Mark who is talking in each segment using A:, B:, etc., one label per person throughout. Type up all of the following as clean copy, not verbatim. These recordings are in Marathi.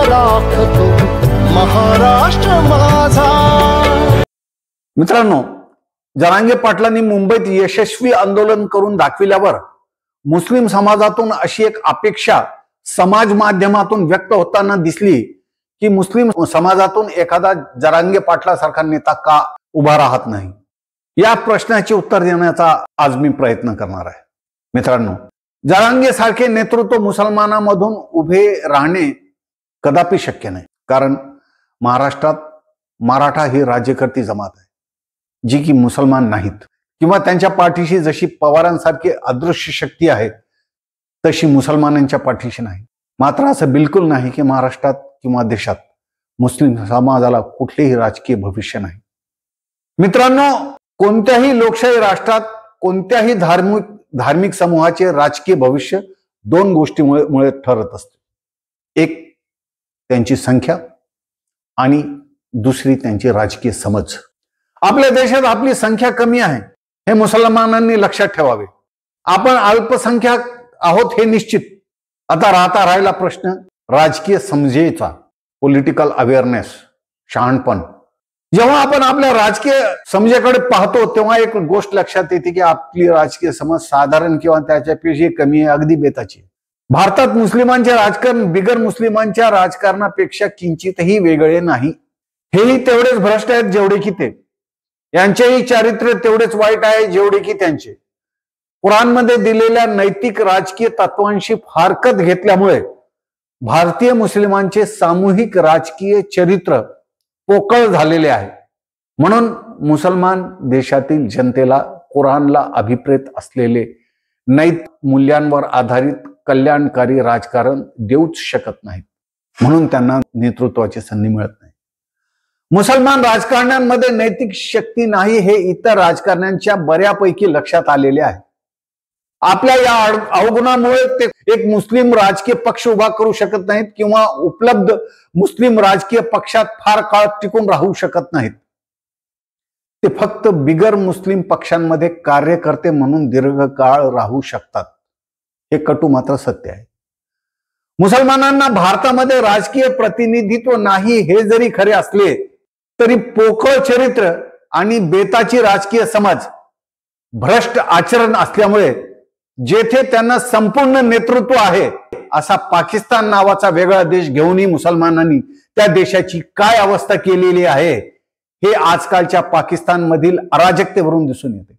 A: राखतो महाराष्ट्र माझा।
B: मित्रांनो, जरांगे पाटलांनी मुंबईत यशस्वी आंदोलन करून दाखविल्यावर मुस्लिम समाजातून अशी एक अपेक्षा समाज माध्यमातून व्यक्त होताना दिसली की मुस्लिम समाजातून एखादा जरांगे पाटलासारखा नेता का उभा राहत नाही। या प्रश्नाचे उत्तर देण्याचा आज मी प्रयत्न करणार आहे। मित्रांनो, जरांगे सारखे नेतृत्व मुसलमानांमधून उभे राहणे कदापि शक्य नाही, कारण महाराष्ट्रात मराठा ही राज्यकर्ती जमात आहे जी की मुसलमान नाहीत, किंवा त्यांच्या पाठीशी जशी पवारांसारखी अदृश्य शक्ती आहे तशी मुसलमानांच्या पाठीशी नाही। मात्र असं बिलकुल नाही की महाराष्ट्रात किंवा देशात मुस्लिम समाजाला कुठलेही राजकीय भविष्य नाही। मित्रांनो, कोणत्याही लोकशाही राष्ट्रात कोणत्याही धार्मिक समूहाचे राजकीय भविष्य दोन गोष्टीमुळे ठरत असते। एक त्यांची संख्या आणि दुसरी त्यांची राजकीय समज। आपल्या देशात आपली संख्या कमी आहे हे मुसलमानांनी लक्षात ठेवावे। आपण अल्पसंख्याक आहोत हे निश्चित। आता राहिला प्रश्न राजकीय समजेचा, पॉलिटिकल अवेअरनेस, शहाणपण। जेव्हा आपण आपल्या राजकीय समजेकडे पाहतो तेव्हा एक गोष्ट लक्षात येते की आपली राजकीय समज साधारण किंवा त्याच्यापेक्षा कमी आहे, अगदी बेताची। भारतात मुस्लिमांचे राजकारण बिगर मुस्लिमांच्या राजकारणापेक्षा किंचितही वेगळे नाही। हेही तेवढेच भ्रष्ट आहेत जेवढे की ते, यांचेही चारित्र्य तेवढेच वाईट आहे जेवढे की त्यांचे। कुराणमध्ये दिलेल्या नैतिक राजकीय तत्वांशी फारकत घेतल्यामुळे भारतीय मुस्लिमांचे सामूहिक राजकीय चरित्र पोकळ झालेले आहे। म्हणून मुसलमान देशातील जनतेला कुराणला अभिप्रेत असलेले नैतिक मूल्यांवर आधारित कल्याणकारी राजकारण देऊच शकत नाहीत, म्हणून त्यांना नेतृत्वाची संधी मिळत नाही। मुसलमान राजकारण्यांमध्ये नैतिक शक्ती नाही हे इतर राजकारण्यांच्या बऱ्यापैकी लक्षात आलेले आहे। आपल्या या अवगुणामुळे ते एक मुस्लिम राजकीय पक्ष उभा करू शकत नाहीत किंवा उपलब्ध मुस्लिम राजकीय पक्षात फार काळ टिकून राहू शकत नाहीत। ते फक्त बिगर मुस्लिम पक्षांमध्ये कार्यकर्ते म्हणून दीर्घकाळ राहू शकतात। हे कटू मात्र सत्य आहे। मुसलमानांना भारतामध्ये राजकीय प्रतिनिधित्व नाही हे जरी खरे असले तरी पोकळ चरित्र आणि बेताची राजकीय समज, भ्रष्ट आचरण असल्यामुळे जेथे त्यांना संपूर्ण नेतृत्व आहे असा पाकिस्तान नावाचा वेगळा देश घेऊनही मुसलमानांनी त्या देशाची काय अवस्था केलेली आहे हे आजकालच्या पाकिस्तानमधील अराजकतेवरून दिसून येते।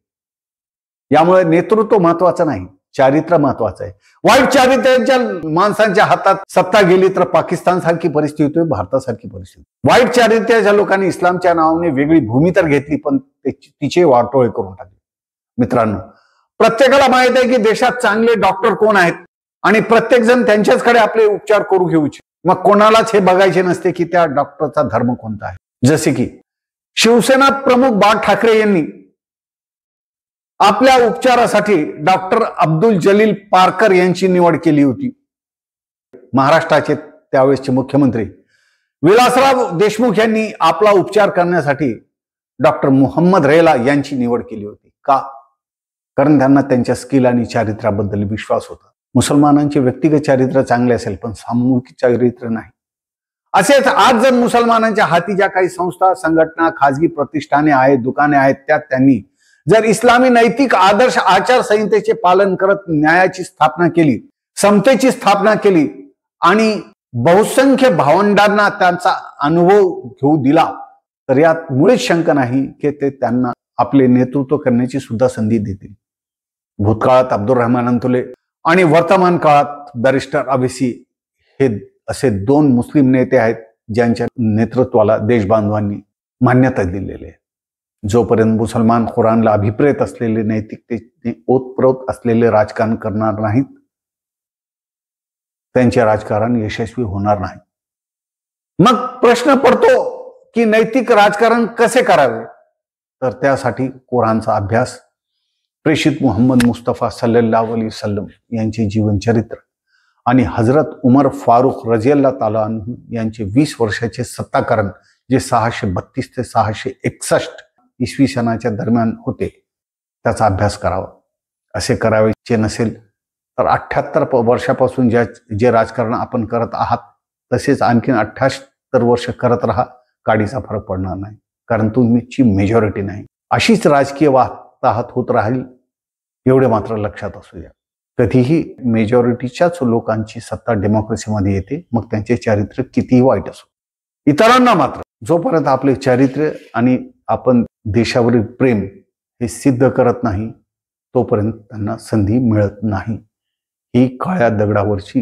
B: यामुळे नेतृत्व महत्वाचं नाही, चारित्र्य महत्वाचं आहे। वाईट चारित्र्याच्या माणसांच्या हातात सत्ता गेली तर पाकिस्तान सारखी परिस्थिती होती, भारतासारखी परिस्थिती। वाईट चारित्र्याच्या लोकांनी इस्लामच्या नावाने वेगळी भूमी तर घेतली पण तिचे वाटोळे करून टाकले। मित्रांनो, प्रत्येकाला माहित आहे की देशात चांगले डॉक्टर कोण आहेत आणि प्रत्येक जण त्यांच्याचकडे आपले उपचार करू घेऊ इच्छित। मग कोणालाच हे बघायचे नसते की त्या डॉक्टरचा धर्म कोणता आहे। जसे की शिवसेना प्रमुख बाळ ठाकरे यांनी आपल्या उपचारासाठी डॉक्टर अब्दुल जलील पारकर यांची निवड केली होती। महाराष्ट्राचे त्यावेळेसचे मुख्यमंत्री विलासराव देशमुख यांनी आपला उपचार करण्यासाठी डॉक्टर मोहम्मद रेला यांची निवड केली होती। का? कारण त्यांना त्यांच्या स्किल आणि चारित्र्याबद्दल विश्वास होता। मुसलमानांचे व्यक्तिगत चारित्र्य चांगले असेल पण सामूहिक चारित्र्य नाही। असेच आज जर मुसलमानांच्या हाती ज्या काही संस्था, संघटना, खाजगी प्रतिष्ठाने आहेत, दुकाने आहेत, त्यात त्यांनी जर इस्लामी नैतिक आदर्श आचारसंहितेचे पालन करत न्यायाची स्थापना केली, समतेची स्थापना केली आणि बहुसंख्य भावंडांना त्यांचा अनुभव घेऊ दिला तर यात मुळीच शंका नाही की ते त्यांना आपले नेतृत्व करण्याची सुद्धा संधी देतील। भूतकाळात अब्दुल रहमान अंतुले आणि वर्तमान काळात बॅरिस्टर अवेसी हे असे दोन मुस्लिम नेते आहेत ज्यांच्या नेतृत्वाला देशबांधवांनी मान्यता दिलेली आहे। जोपर्यंत मुसलमान कुराणला अभिप्रेत असलेले, नैतिकतेने ओतप्रोत असलेले राजकारण करणार नाहीत त्यांचे राजकारण यशस्वी होणार नाही। मग प्रश्न पडतो की नैतिक राजकारण कसे करावे? तर त्यासाठी कुराणचा अभ्यास, प्रेषित मुहम्मद मुस्तफा सल्लल्लाहु अलैहि वसल्लम यांचे जीवनचरित्र आणि हजरत उमर फारूक रजियल्लाहु ताला अन्हु यांचे 20 वर्षाचे सत्ताकारण जे 632 ते 661 इसवी सनाच्या दरम्यान होते त्याचा अभ्यास करावा। असे करायचे नसेल तर 78 वर्षापासून जे राजकारण आपण करत आहात तसेच आणखीन 78 वर्ष करत राहा, काडीचा फरक पडणार नाही, कारण तुमची मेजॉरिटी नाही. अशीच राजकीय वाताहत होत राहील एवढे मात्र लक्षात असू द्या. कधीही मेजॉरिटीच्याच लोकांची सत्ता डेमोक्रेसीमध्ये येते, मग त्यांचे चारित्र्य कितीही वाईट असो. इतरांना मात्र जोपर्यंत आपले चारित्र्य आणि आपण देशावरील प्रेम हे सिद्ध करत नाही तोपर्यंत त्यांना संधी मिळत नाही. ही काळ्या दगडावरची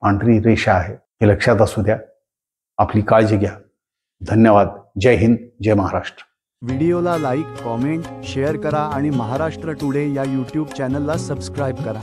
B: पांढरी रेषा आहे, हे लक्षात असू द्या. आपली काळजी घ्या. धन्यवाद. जय हिंद, जय महाराष्ट्र.
C: व्हिडिओला लाईक, कॉमेंट, शेअर करा आणि महाराष्ट्र टुडे या यूट्यूब चॅनलला सबस्क्राईब करा.